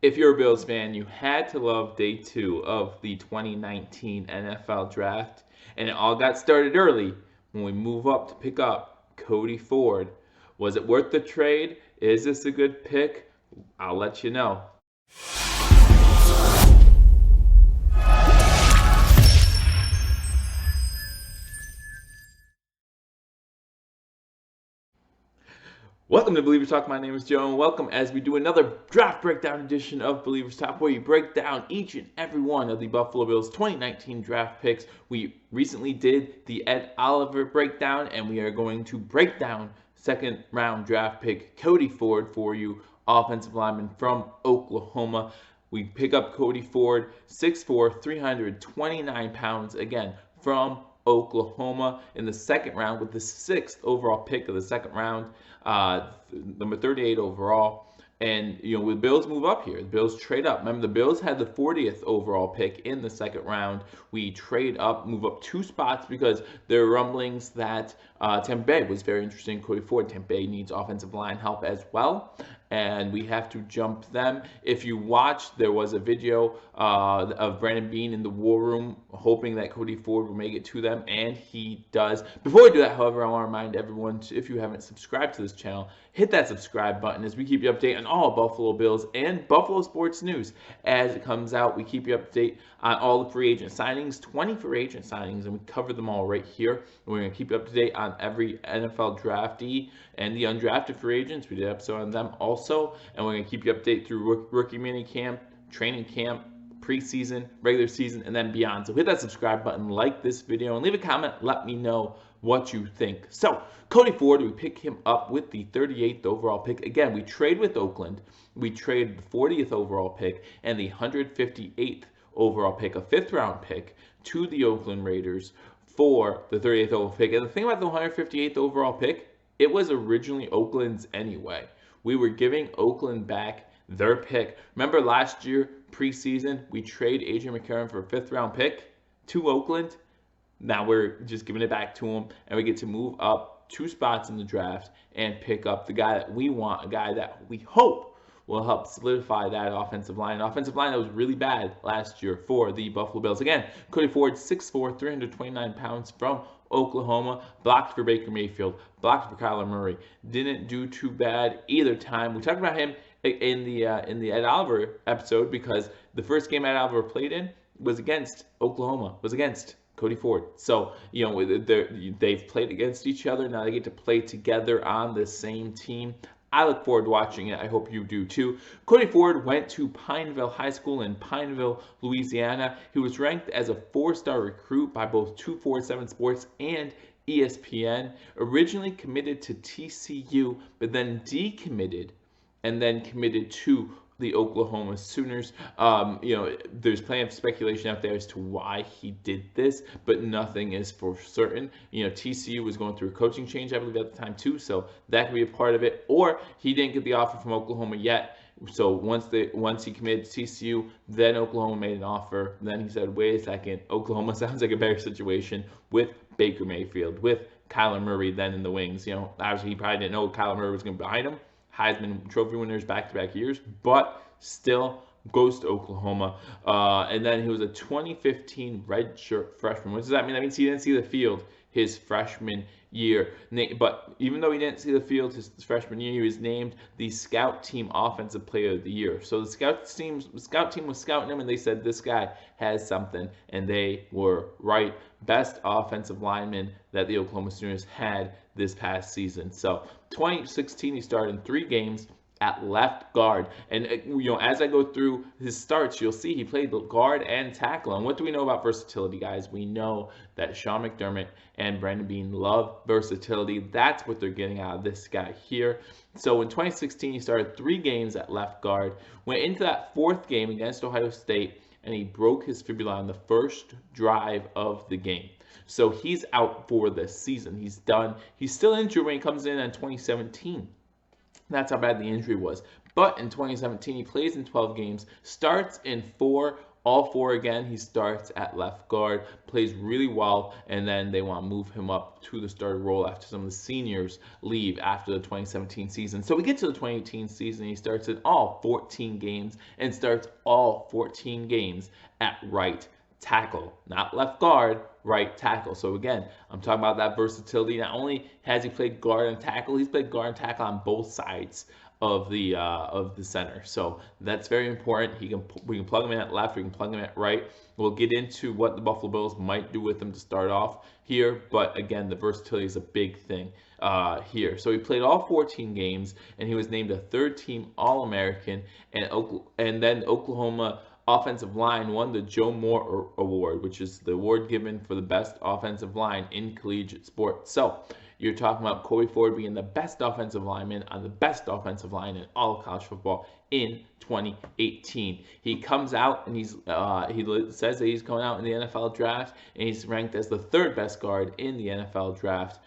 If you're a Bills fan, you had to love day 2 of the 2019 NFL Draft, and it all got started early when we move up to pick up Cody Ford. Was it worth the trade? Is this a good pick? I'll let you know. Welcome to Believers Talk. My name is Joe, and welcome as we do another draft breakdown edition of Believers Talk, where you break down each and every one of the Buffalo Bills 2019 draft picks. We recently did the Ed Oliver breakdown, and we are going to break down second round draft pick Cody Ford for you, offensive lineman from Oklahoma. We pick up Cody Ford, 6'4", 329 pounds, again, from Oklahoma in the second round with the 6th overall pick of the second round, number 38 overall. And, the Bills move up here. The Bills trade up. Remember, the Bills had the 40th overall pick in the second round. We trade up, move up 2 spots because there are rumblings that Tampa Bay was very interested in Cody Ford. Tampa Bay needs offensive line help as well, and we have to jump them. If you watched, there was a video of Brandon Beane in the war room hoping that Cody Ford will make it to them, and he does. Before we do that, however, I want to remind everyone, if you haven't subscribed to this channel, hit that subscribe button as we keep you updated on all Buffalo Bills and Buffalo sports news as it comes out. We keep you updated on all the free agent signings, 20 free agent signings, and we cover them all right here. And we're going to keep you up to date on every NFL draftee and the undrafted free agents. We did an episode on them also, and we're going to keep you updated through rookie mini camp, training camp, preseason, regular season, and then beyond. So hit that subscribe button, like this video, and leave a comment. Let me know what you think. So Cody Ford, we pick him up with the 38th overall pick. Again, we trade with Oakland. We trade the 40th overall pick and the 158th overall pick, a 5th round pick, to the Oakland Raiders for the 38th overall pick. And the thing about the 158th overall pick, it was originally Oakland's anyway. We were giving Oakland back their pick. Remember last year, preseason, we trade Adrian McCarron for a 5th round pick to Oakland. Now we're just giving it back to him, and we get to move up 2 spots in the draft and pick up the guy that we want, a guy that we hope will help solidify that offensive line. An offensive line that was really bad last year for the Buffalo Bills. Again, Cody Ford, 6'4", 329 pounds from Oklahoma, blocked for Baker Mayfield, blocked for Kyler Murray. Didn't do too bad either time. We talked about him in the Ed Oliver episode because the first game Ed Oliver played in was against Oklahoma, was against Cody Ford. So, they've played against each other. Now they get to play together on the same team. I look forward to watching it. I hope you do too. Cody Ford went to Pineville High School in Pineville, Louisiana. He was ranked as a 4-star recruit by both 247 Sports and ESPN. Originally committed to TCU, but then decommitted and then committed to the Oklahoma Sooners. There's plenty of speculation out there as to why he did this, but nothing is for certain. TCU was going through a coaching change, I believe, at the time too, so that could be a part of it. Or he didn't get the offer from Oklahoma yet. So once he committed to TCU, then Oklahoma made an offer. Then he said, wait a second, Oklahoma sounds like a better situation with Baker Mayfield, with Kyler Murray then in the wings. Obviously he probably didn't know Kyler Murray was going to be behind him. Heisman Trophy winners back-to-back years, but still goes to Oklahoma. And then he was a 2015 redshirt freshman. What does that mean? That means he didn't see the field his freshman year. But even though he didn't see the field his freshman year, he was named the Scout Team Offensive Player of the Year. So the scout team was scouting him, and they said, this guy has something, and they were right. Best offensive lineman that the Oklahoma Sooners had this past season. So 2016, he started in 3 games at left guard. And, as I go through his starts, you'll see he played guard and tackle. And what do we know about versatility, guys? We know that Sean McDermott and Brandon Beane love versatility. That's what they're getting out of this guy here. So in 2016, he started 3 games at left guard, went into that 4th game against Ohio State, and he broke his fibula on the first drive of the game. So he's out for the season. He's done. He's still injured when he comes in 2017. That's how bad the injury was. But in 2017, he plays in 12 games, starts in 4 all 4 again, he starts at left guard, plays really well, and then they want to move him up to the starter role after some of the seniors leave after the 2017 season. So we get to the 2018 season, he starts in all 14 games and starts all 14 games at right tackle, not left guard, right tackle. So again, I'm talking about that versatility. Not only has he played guard and tackle, he's played guard and tackle on both sides of the center. So that's very important. We can plug him in at left, we can plug him at right. We'll get into what the Buffalo Bills might do with him to start off here, but again, the versatility is a big thing here. So he played all 14 games, and he was named a third-team All-American, and then Oklahoma offensive line won the Joe Moore Award, which is the award given for the best offensive line in collegiate sports. So you're talking about Cody Ford being the best offensive lineman on the best offensive line in all of college football in 2018. He comes out and he says that he's coming out in the NFL draft, and he's ranked as the 3rd best guard in the NFL draft.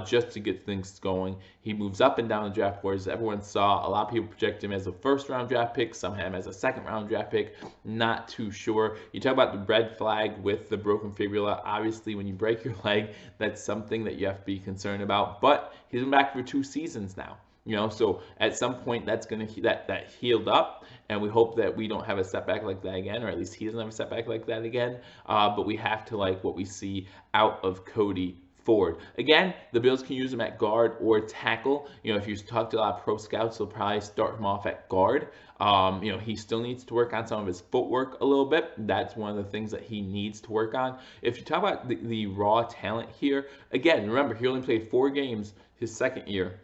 Just to get things going, he moves up and down the draft boards. Everyone saw, a lot of people project him as a 1st-round draft pick, some have him as a 2nd-round draft pick. Not too sure. You talk about the red flag with the broken fibula. Obviously, when you break your leg, that's something that you have to be concerned about. But he's been back for 2 seasons now. So at some point that's gonna that healed up, and we hope that we don't have a setback like that again, or at least he doesn't have a setback like that again. But we have to like what we see out of Cody Ford. Again, the Bills can use him at guard or tackle. If you talk to a lot of pro scouts, they'll probably start him off at guard. He still needs to work on some of his footwork a little bit. That's one of the things that he needs to work on. If you talk about the raw talent here, again, remember, he only played 4 games his 2nd year.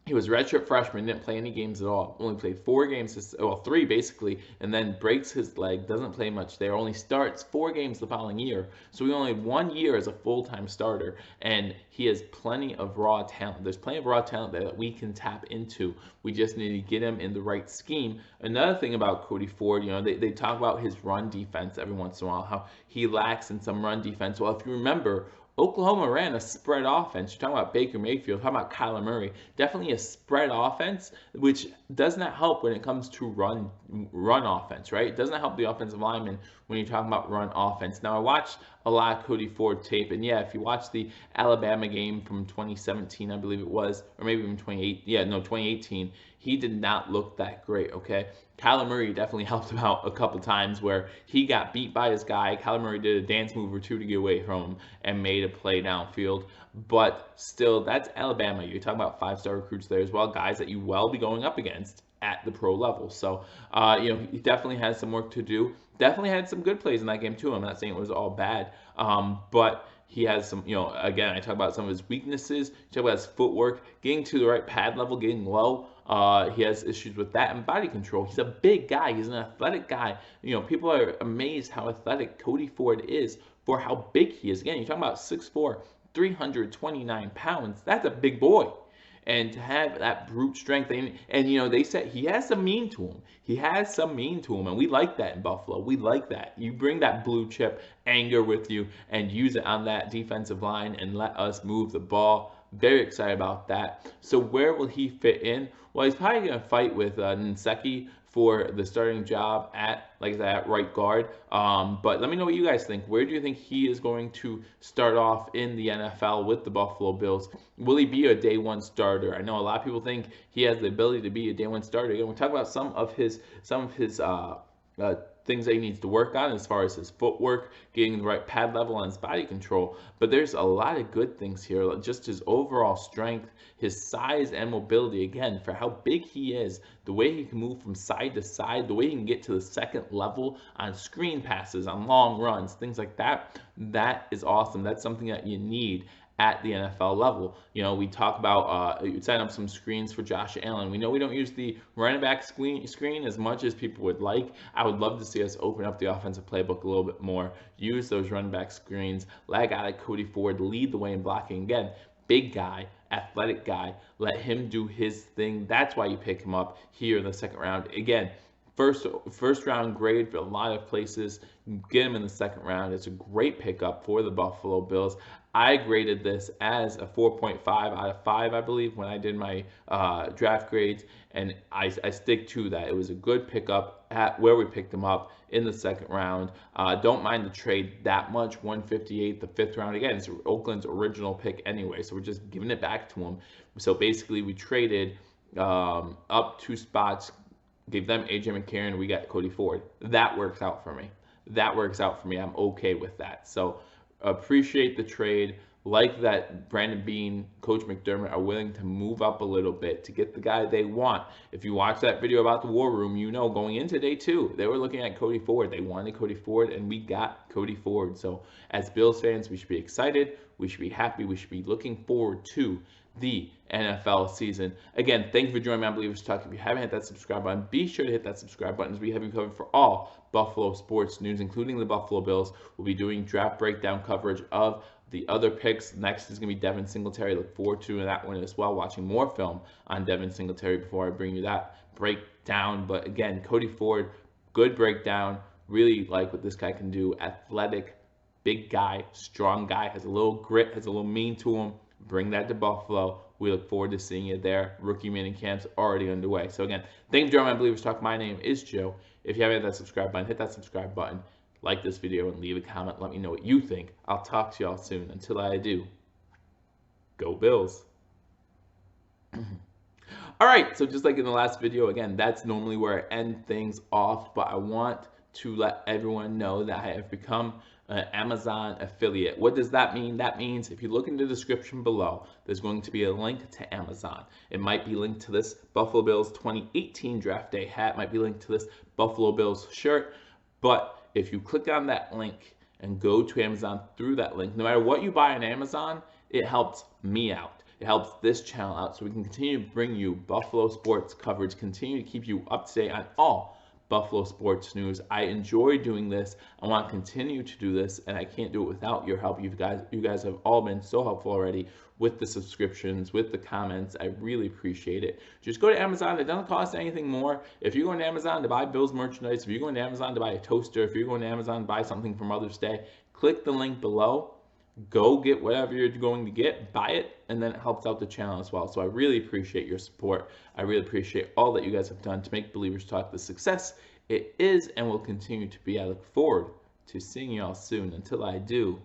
He was redshirt freshman, didn't play any games at all. Only played 4 games, 3 basically, and then breaks his leg, doesn't play much there, only starts 4 games the following year. So he only had 1 year as a full-time starter, and he has plenty of raw talent. There's plenty of raw talent there that we can tap into. We just need to get him in the right scheme. Another thing about Cody Ford, they talk about his run defense every once in a while, how he lacks in some run defense. Well, if you remember, Oklahoma ran a spread offense. You're talking about Baker Mayfield, talking about Kyler Murray. Definitely a spread offense, which does not help when it comes to run offense, right? It doesn't help the offensive lineman when you're talking about run offense. Now, I watched a lot of Cody Ford tape, and yeah, if you watch the Alabama game from 2017, I believe it was, or maybe even 2018, he did not look that great, okay? Kyler Murray definitely helped him out a couple times where he got beat by his guy. Kyler Murray did a dance move or 2 to get away from him and made a play downfield. But still, that's Alabama. You're talking about 5-star recruits there as well, guys that you will be going up against at the pro level. So, he definitely has some work to do. Definitely had some good plays in that game too. I'm not saying it was all bad, but he has some, again, I talk about some of his weaknesses. You talk about his footwork, getting to the right pad level, getting low. He has issues with that and body control. He's a big guy. He's an athletic guy. People are amazed how athletic Cody Ford is for how big he is. Again, you're talking about 6'4", 329 pounds. That's a big boy. And to have that brute strength, and they said he has some mean to him. He has some mean to him, and we like that in Buffalo. We like that. You bring that blue chip anger with you and use it on that defensive line and let us move the ball. Very excited about that. So where will he fit in? Well, he's probably going to fight with Nseki for the starting job at, like I said, at right guard. But let me know what you guys think. Where do you think he is going to start off in the NFL with the Buffalo Bills? Will he be a day 1 starter? I know a lot of people think he has the ability to be a day 1 starter. Again, we'll talk about some of his things that he needs to work on as far as his footwork, getting the right pad level on his body control. But there's a lot of good things here, just his overall strength, his size and mobility, again, for how big he is, the way he can move from side to side, the way he can get to the 2nd level on screen passes, on long runs, things like that. That is awesome. That's something that you need at the NFL level. We talk about setting up some screens for Josh Allen. We know we don't use the running back screen as much as people would like. I would love to see us open up the offensive playbook a little bit more, use those running back screens, let a guy like Cody Ford lead the way in blocking. Again, big guy, athletic guy, let him do his thing. That's why you pick him up here in the 2nd round. Again, first round grade for a lot of places. Get him in the second round. It's a great pickup for the Buffalo Bills. I graded this as a 4.5 out of 5, I believe, when I did my draft grades, and I stick to that. It was a good pickup at where we picked him up in the second round. Don't mind the trade that much. 158, the fifth round. Again, it's Oakland's original pick anyway, so we're just giving it back to him. So basically, we traded up 2 spots, gave them AJ McCarron, we got Cody Ford. That works out for me. That works out for me. I'm okay with that. So appreciate the trade. Like that Brandon Beane, Coach McDermott are willing to move up a little bit to get the guy they want. If you watch that video about the War Room, you know going into day 2, they were looking at Cody Ford. They wanted Cody Ford, and we got Cody Ford. So as Bills fans, we should be excited. We should be happy. We should be looking forward to the NFL season. Again, thank you for joining me on Believers Talk. If you haven't hit that subscribe button, be sure to hit that subscribe button, as we have you covered for all Buffalo sports news, including the Buffalo Bills. We'll be doing draft breakdown coverage of the other picks. Next is going to be Devin Singletary. Look forward to that one as well, watching more film on Devin Singletary before I bring you that breakdown. But again, Cody Ford, good breakdown. Really like what this guy can do. Athletic, big guy, strong guy, has a little grit, has a little mean to him. Bring that to Buffalo. We look forward to seeing you there. Rookie mini camp's already underway. So again, thank you for joining my Believers Talk. My name is Joe. If you haven't hit that subscribe button, hit that subscribe button. Like this video and leave a comment. Let me know what you think. I'll talk to y'all soon. Until I do, go Bills. All right, so just like in the last video, again, that's normally where I end things off, but I want to let everyone know that I have become an Amazon affiliate. What does that mean? That means if you look in the description below, there's going to be a link to Amazon. It might be linked to this Buffalo Bills 2018 Draft Day hat, might be linked to this Buffalo Bills shirt, but if you click on that link and go to Amazon through that link, no matter what you buy on Amazon, it helps me out. It helps this channel out, so we can continue to bring you Buffalo sports coverage, continue to keep you up to date on all Buffalo sports news. I enjoy doing this. I want to continue to do this, and I can't do it without your help. You guys have all been so helpful already with the subscriptions, with the comments. I really appreciate it. Just go to Amazon. It doesn't cost anything more. If you're going to Amazon to buy Bills merchandise, if you're going to Amazon to buy a toaster, if you're going to Amazon to buy something for Mother's Day, click the link below. Go get whatever you're going to get, buy it, and then it helps out the channel as well. So I really appreciate your support. I really appreciate all that you guys have done to make Believers Talk the success it is and will continue to be. I look forward to seeing you all soon. Until I do,